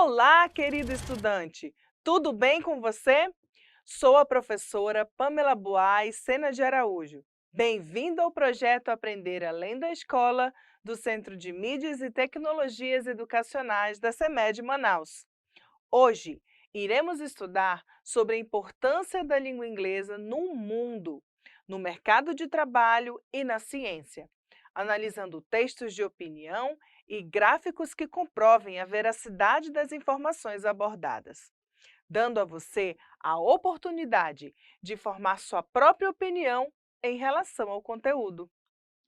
Olá, querido estudante! Tudo bem com você? Sou a professora Pamela Buarque Sena de Araújo. Bem-vindo ao projeto Aprender Além da Escola, do Centro de Mídias e Tecnologias Educacionais da CEMED Manaus. Hoje, iremos estudar sobre a importância da língua inglesa no mundo, no mercado de trabalho e na ciência, analisando textos de opinião e gráficos que comprovem a veracidade das informações abordadas, dando a você a oportunidade de formar sua própria opinião em relação ao conteúdo.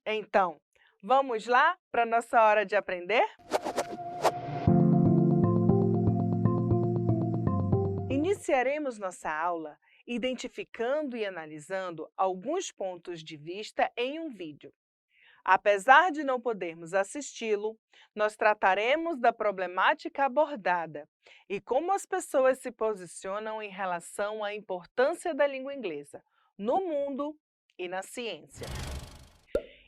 Então, vamos lá para a nossa hora de aprender? Iniciaremos nossa aula identificando e analisando alguns pontos de vista em um vídeo. Apesar de não podermos assisti-lo, nós trataremos da problemática abordada e como as pessoas se posicionam em relação à importância da língua inglesa no mundo e na ciência.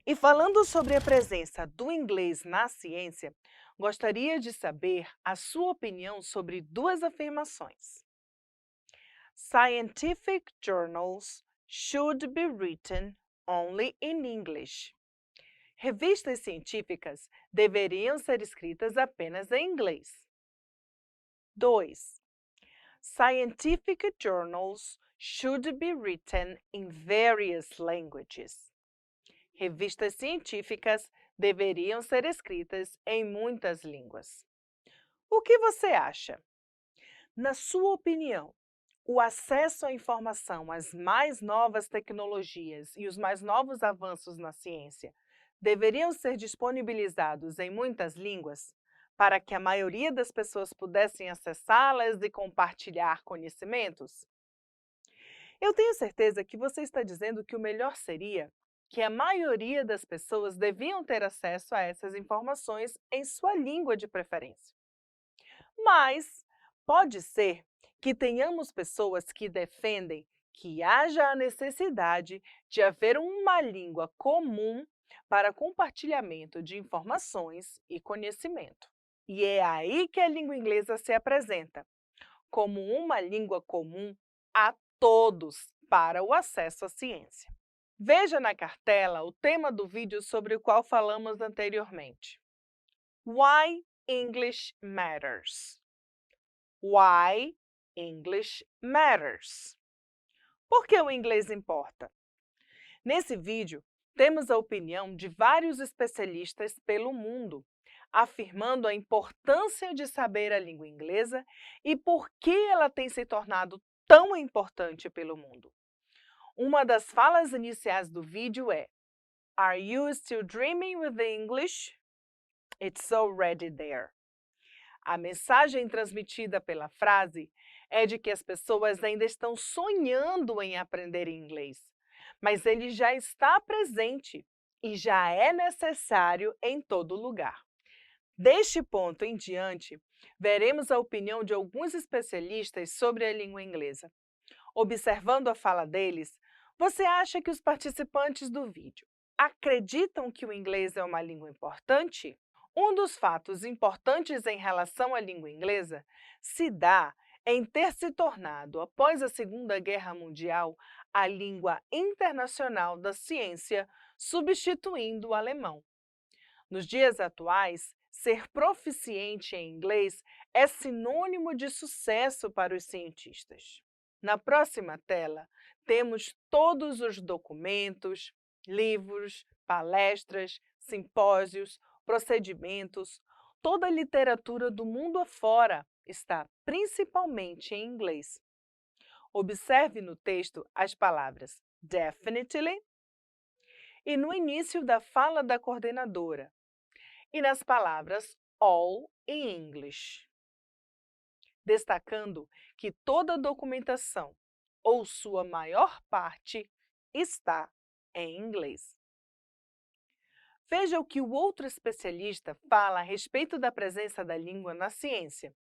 E falando sobre a presença do inglês na ciência, gostaria de saber a sua opinião sobre duas afirmações. Scientific journals should be written only in English. Revistas científicas deveriam ser escritas apenas em inglês. 2. Scientific journals should be written in various languages. Revistas científicas deveriam ser escritas em muitas línguas. O que você acha? Na sua opinião, o acesso à informação, às mais novas tecnologias e os mais novos avanços na ciência deveriam ser disponibilizados em muitas línguas para que a maioria das pessoas pudessem acessá-las e compartilhar conhecimentos? Eu tenho certeza que você está dizendo que o melhor seria que a maioria das pessoas deviam ter acesso a essas informações em sua língua de preferência. Mas pode ser que tenhamos pessoas que defendem que haja a necessidade de haver uma língua comum para compartilhamento de informações e conhecimento. E é aí que a língua inglesa se apresenta, como uma língua comum a todos para o acesso à ciência. Veja na cartela o tema do vídeo sobre o qual falamos anteriormente. Why English Matters. Why English Matters. Por que o inglês importa? Nesse vídeo, temos a opinião de vários especialistas pelo mundo, afirmando a importância de saber a língua inglesa e por que ela tem se tornado tão importante pelo mundo. Uma das falas iniciais do vídeo é: Are you still dreaming with the English? It's already there. A mensagem transmitida pela frase é de que as pessoas ainda estão sonhando em aprender inglês, mas ele já está presente e já é necessário em todo lugar. Deste ponto em diante, veremos a opinião de alguns especialistas sobre a língua inglesa. Observando a fala deles, você acha que os participantes do vídeo acreditam que o inglês é uma língua importante? Um dos fatos importantes em relação à língua inglesa se dá em ter se tornado, após a Segunda Guerra Mundial, a língua internacional da ciência, substituindo o alemão. Nos dias atuais, ser proficiente em inglês é sinônimo de sucesso para os cientistas. Na próxima tela, temos todos os documentos, livros, palestras, simpósios, procedimentos, toda a literatura do mundo afora está principalmente em inglês. Observe no texto as palavras definitely e no início da fala da coordenadora, e nas palavras all in English, destacando que toda a documentação, ou sua maior parte, está em inglês. Veja o que o outro especialista fala a respeito da presença da língua na ciência.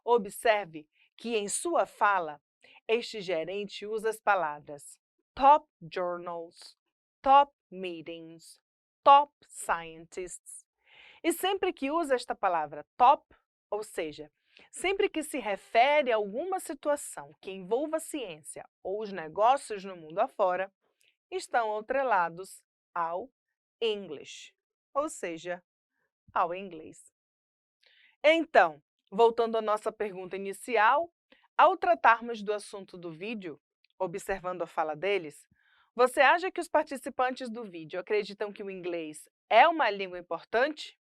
Observe que, em sua fala, este gerente usa as palavras top journals, top meetings, top scientists. E sempre que usa esta palavra top, ou seja, Sempre que se refere a alguma situação que envolva a ciência ou os negócios no mundo afora, estão atrelados ao English, ou seja, ao inglês. Então, voltando à nossa pergunta inicial, ao tratarmos do assunto do vídeo, observando a fala deles, você acha que os participantes do vídeo acreditam que o inglês é uma língua importante?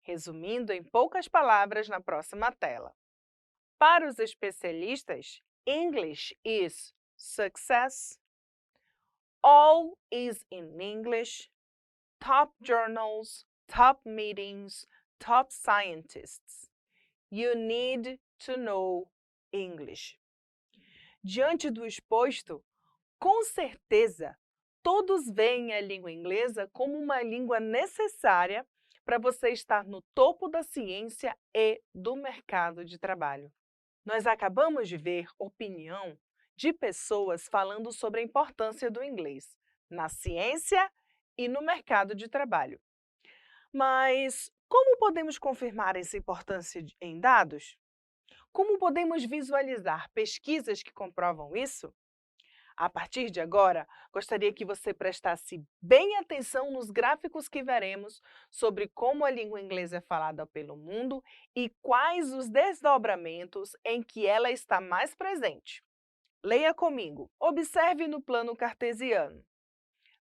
Resumindo em poucas palavras na próxima tela. Para os especialistas, English is success, all is in English, top journals, top meetings, top scientists. You need to know English. Diante do exposto, com certeza, todos veem a língua inglesa como uma língua necessária para você estar no topo da ciência e do mercado de trabalho. Nós acabamos de ver opinião de pessoas falando sobre a importância do inglês na ciência e no mercado de trabalho. Mas como podemos confirmar essa importância em dados? Como podemos visualizar pesquisas que comprovam isso? A partir de agora, gostaria que você prestasse bem atenção nos gráficos que veremos sobre como a língua inglesa é falada pelo mundo e quais os desdobramentos em que ela está mais presente. Leia comigo. Observe no plano cartesiano.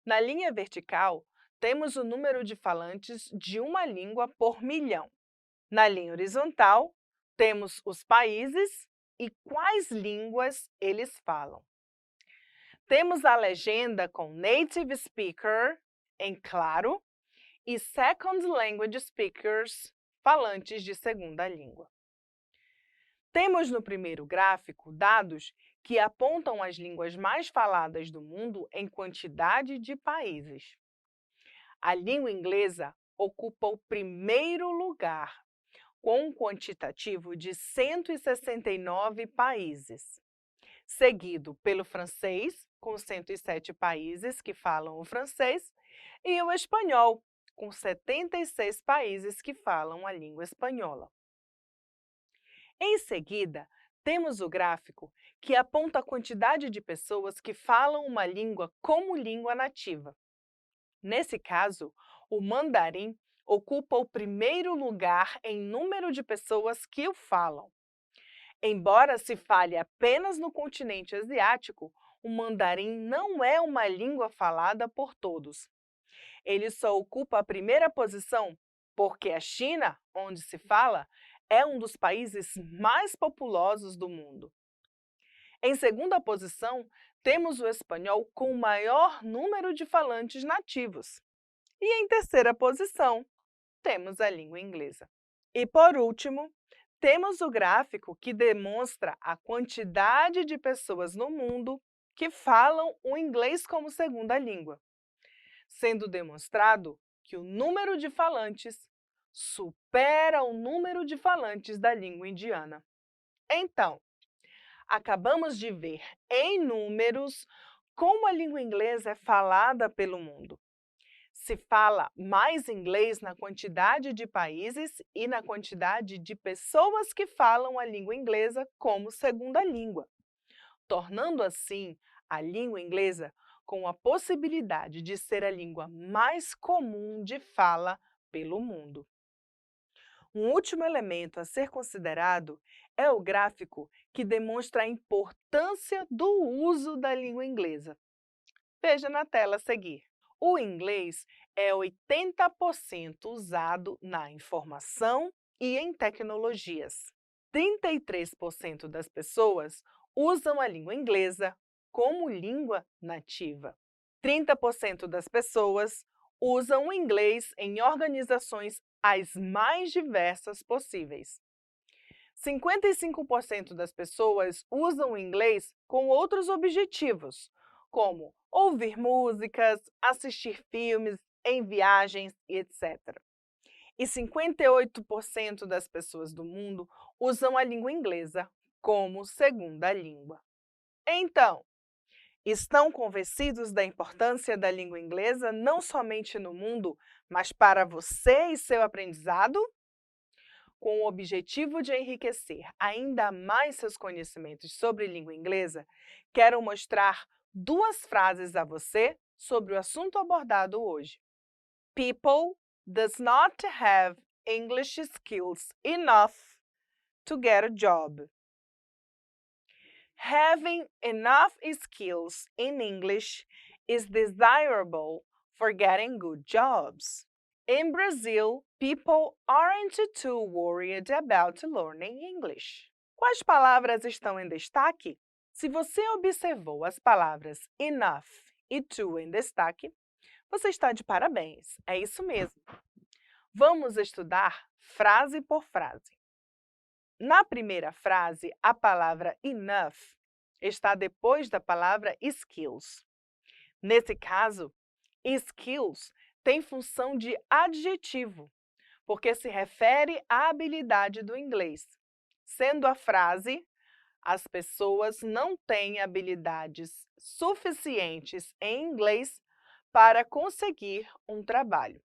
Na linha vertical, temos o número de falantes de uma língua por milhão. Na linha horizontal, temos os países e quais línguas eles falam. Temos a legenda com Native Speaker, em claro, e Second Language Speakers, falantes de segunda língua. Temos no primeiro gráfico dados que apontam as línguas mais faladas do mundo em quantidade de países. A língua inglesa ocupa o primeiro lugar, com um quantitativo de 169 países, seguido pelo francês, com 107 países que falam o francês, e o espanhol, com 76 países que falam a língua espanhola. Em seguida, temos o gráfico que aponta a quantidade de pessoas que falam uma língua como língua nativa. Nesse caso, o mandarim ocupa o primeiro lugar em número de pessoas que o falam. Embora se fale apenas no continente asiático, o mandarim não é uma língua falada por todos. Ele só ocupa a primeira posição porque a China, onde se fala, é um dos países mais populosos do mundo. Em segunda posição, temos o espanhol com o maior número de falantes nativos. E em terceira posição, temos a língua inglesa. E por último, temos o gráfico que demonstra a quantidade de pessoas no mundo que falam o inglês como segunda língua, sendo demonstrado que o número de falantes supera o número de falantes da língua indiana. Então, acabamos de ver em números como a língua inglesa é falada pelo mundo. Se fala mais inglês na quantidade de países e na quantidade de pessoas que falam a língua inglesa como segunda língua, tornando assim a língua inglesa com a possibilidade de ser a língua mais comum de fala pelo mundo. Um último elemento a ser considerado é o gráfico que demonstra a importância do uso da língua inglesa. Veja na tela a seguir. O inglês é 80% usado na informação e em tecnologias. 33% das pessoas usam a língua inglesa como língua nativa. 30% das pessoas usam o inglês em organizações as mais diversas possíveis. 55% das pessoas usam o inglês com outros objetivos, como ouvir músicas, assistir filmes, em viagens, etc. E 58% das pessoas do mundo usam a língua inglesa como segunda língua. Então, estão convencidos da importância da língua inglesa não somente no mundo, mas para você e seu aprendizado? com o objetivo de enriquecer ainda mais seus conhecimentos sobre língua inglesa, quero mostrar duas frases a você sobre o assunto abordado hoje. People does not have English skills enough to get a job. Having enough skills in English is desirable for getting good jobs. In Brazil, people aren't too worried about learning English. Quais palavras estão em destaque? Se você observou as palavras enough e to em destaque, você está de parabéns, é isso mesmo. Vamos estudar frase por frase. Na primeira frase, a palavra enough está depois da palavra skills. Nesse caso, skills tem função de adjetivo, porque se refere à habilidade do inglês. Sendo a frase, as pessoas não têm habilidades suficientes em inglês para conseguir um trabalho.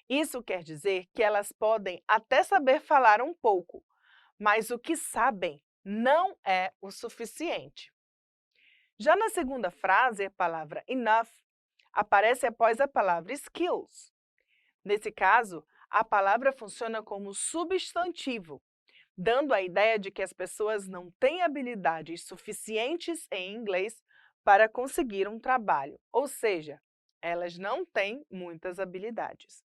Isso quer dizer que elas podem até saber falar um pouco, mas o que sabem não é o suficiente. Já na segunda frase, a palavra enough aparece após a palavra skills. Nesse caso, a palavra funciona como substantivo, dando a ideia de que as pessoas não têm habilidades suficientes em inglês para conseguir um trabalho, ou seja, elas não têm muitas habilidades.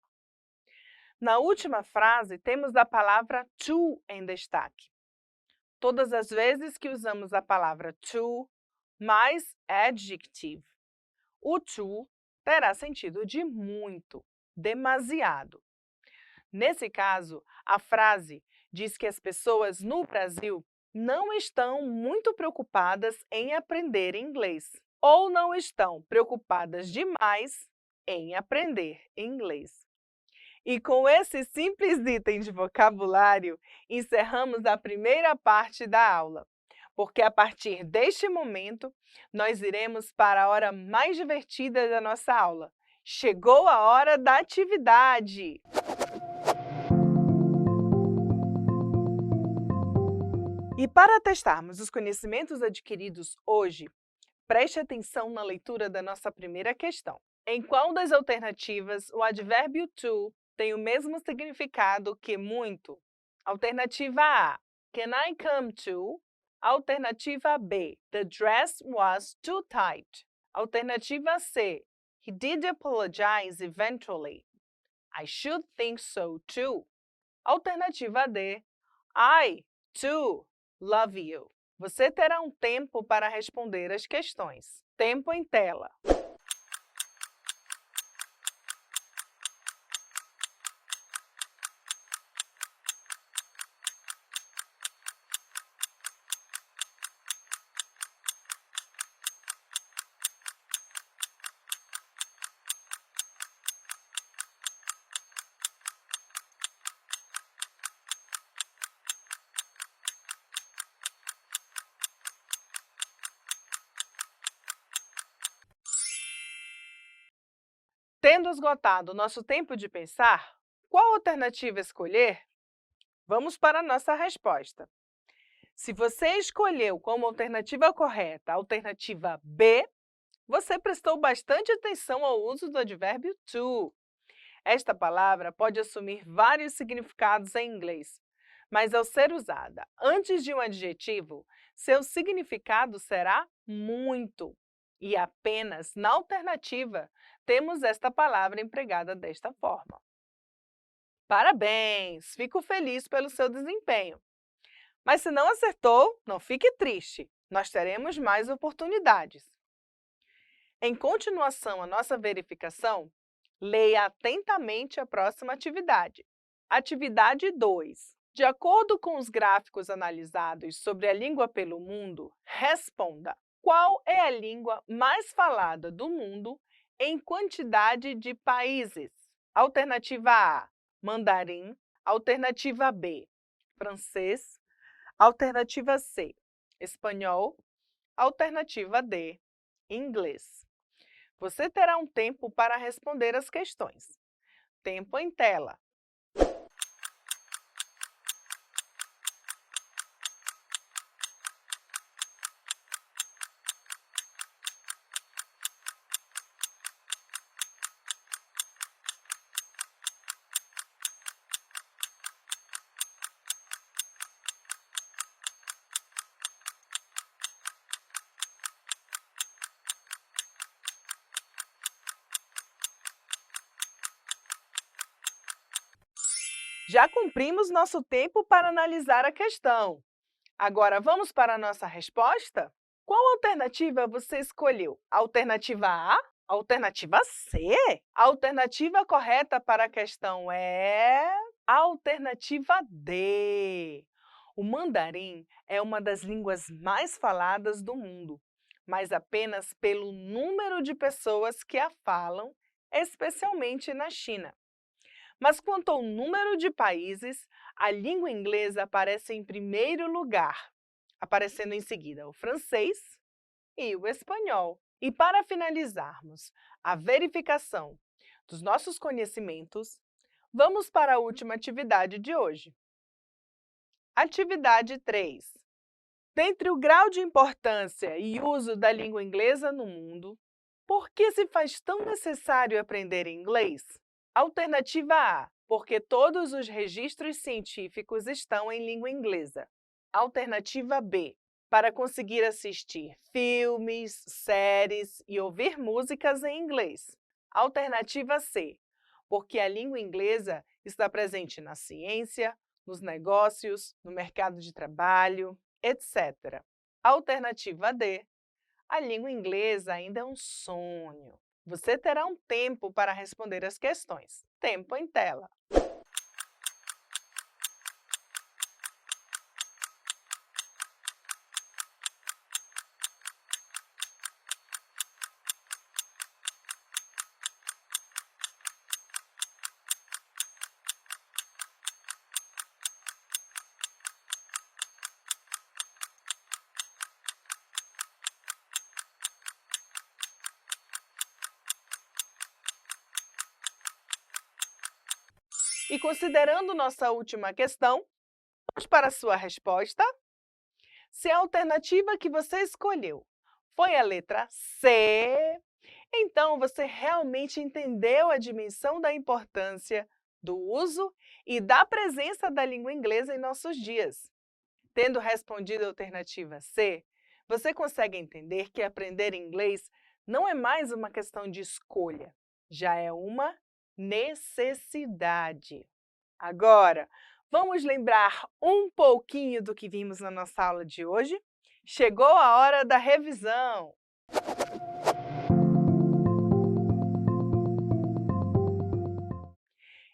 Na última frase, temos a palavra to em destaque. Todas as vezes que usamos a palavra to mais adjective, o to terá sentido de muito, demasiado. Nesse caso, a frase diz que as pessoas no Brasil não estão muito preocupadas em aprender inglês ou não estão preocupadas demais em aprender inglês. E com esse simples item de vocabulário, encerramos a primeira parte da aula, porque a partir deste momento, nós iremos para a hora mais divertida da nossa aula. Chegou a hora da atividade! E para testarmos os conhecimentos adquiridos hoje, preste atenção na leitura da nossa primeira questão. Em qual das alternativas o advérbio to tem o mesmo significado que muito? Alternativa A, can I come to? Alternativa B, the dress was too tight. Alternativa C, he did apologize eventually. I should think so too. Alternativa D, I, too, love you. Você terá um tempo para responder as questões. Tempo em tela. Tendo esgotado o nosso tempo de pensar, qual alternativa escolher? Vamos para a nossa resposta. Se você escolheu como alternativa correta a alternativa B, você prestou bastante atenção ao uso do advérbio to. Esta palavra pode assumir vários significados em inglês, mas ao ser usada antes de um adjetivo, seu significado será muito. E apenas na alternativa temos esta palavra empregada desta forma. Parabéns! Fico feliz pelo seu desempenho. Mas se não acertou, não fique triste. Nós teremos mais oportunidades. Em continuação à nossa verificação, leia atentamente a próxima atividade. Atividade 2. De acordo com os gráficos analisados sobre a língua pelo mundo, responda: qual é a língua mais falada do mundo em quantidade de países? Alternativa A, mandarim. Alternativa B, francês. Alternativa C, espanhol. Alternativa D, inglês. Você terá um tempo para responder as questões. Tempo em tela. Já cumprimos nosso tempo para analisar a questão. Agora, vamos para a nossa resposta? Qual alternativa você escolheu? Alternativa A? Alternativa C? A alternativa correta para a questão é a alternativa D. O mandarim é uma das línguas mais faladas do mundo, mas apenas pelo número de pessoas que a falam, especialmente na China. Mas quanto ao número de países, a língua inglesa aparece em primeiro lugar, aparecendo em seguida o francês e o espanhol. E para finalizarmos a verificação dos nossos conhecimentos, vamos para a última atividade de hoje. Atividade 3. Dentre o grau de importância e uso da língua inglesa no mundo, por que se faz tão necessário aprender inglês? Alternativa A, porque todos os registros científicos estão em língua inglesa. Alternativa B, para conseguir assistir filmes, séries e ouvir músicas em inglês. Alternativa C, porque a língua inglesa está presente na ciência, nos negócios, no mercado de trabalho, etc. Alternativa D, a língua inglesa ainda é um sonho. Você terá um tempo para responder as questões. Tempo em tela. E considerando nossa última questão, vamos para a sua resposta? Se a alternativa que você escolheu foi a letra C, então você realmente entendeu a dimensão da importância do uso e da presença da língua inglesa em nossos dias. Tendo respondido a alternativa C, você consegue entender que aprender inglês não é mais uma questão de escolha, já é uma necessidade. Agora, vamos lembrar um pouquinho do que vimos na nossa aula de hoje? Chegou a hora da revisão!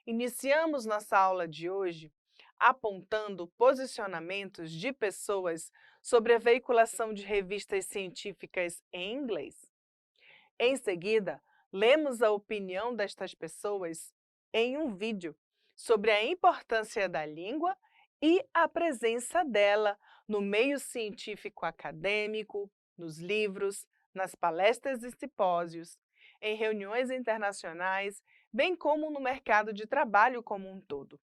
Iniciamos nossa aula de hoje apontando posicionamentos de pessoas sobre a veiculação de revistas científicas em inglês. Em seguida, lemos a opinião destas pessoas em um vídeo sobre a importância da língua e a presença dela no meio científico acadêmico, nos livros, nas palestras e simpósios, em reuniões internacionais, bem como no mercado de trabalho como um todo.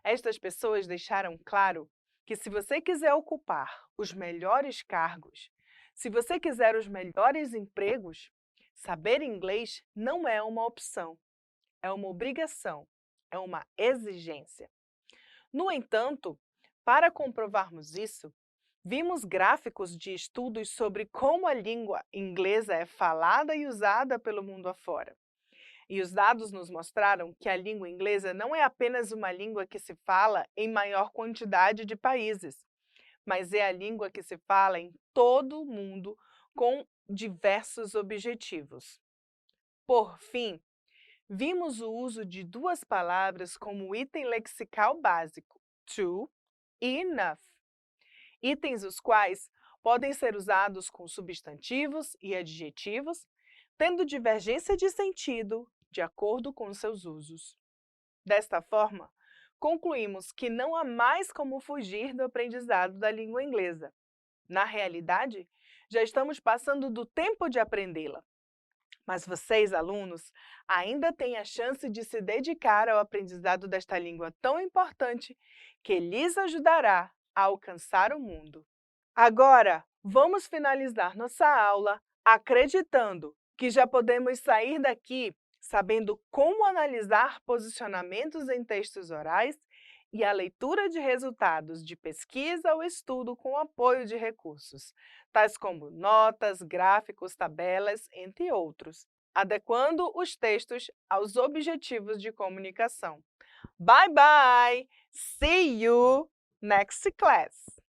Estas pessoas deixaram claro que se você quiser ocupar os melhores cargos, se você quiser os melhores empregos, saber inglês não é uma opção, é uma obrigação, é uma exigência. No entanto, para comprovarmos isso, vimos gráficos de estudos sobre como a língua inglesa é falada e usada pelo mundo afora. E os dados nos mostraram que a língua inglesa não é apenas uma língua que se fala em maior quantidade de países, mas é a língua que se fala em todo o mundo com diversos objetivos. Por fim, vimos o uso de duas palavras como item lexical básico, to e enough, itens os quais podem ser usados com substantivos e adjetivos, tendo divergência de sentido de acordo com seus usos. Desta forma, concluímos que não há mais como fugir do aprendizado da língua inglesa. Na realidade, já estamos passando do tempo de aprendê-la. Mas vocês, alunos, ainda têm a chance de se dedicar ao aprendizado desta língua tão importante que lhes ajudará a alcançar o mundo. Agora, vamos finalizar nossa aula acreditando que já podemos sair daqui sabendo como analisar posicionamentos em textos orais e a leitura de resultados de pesquisa ou estudo com apoio de recursos, tais como notas, gráficos, tabelas, entre outros. adequando os textos aos objetivos de comunicação. Bye, bye! See you next class!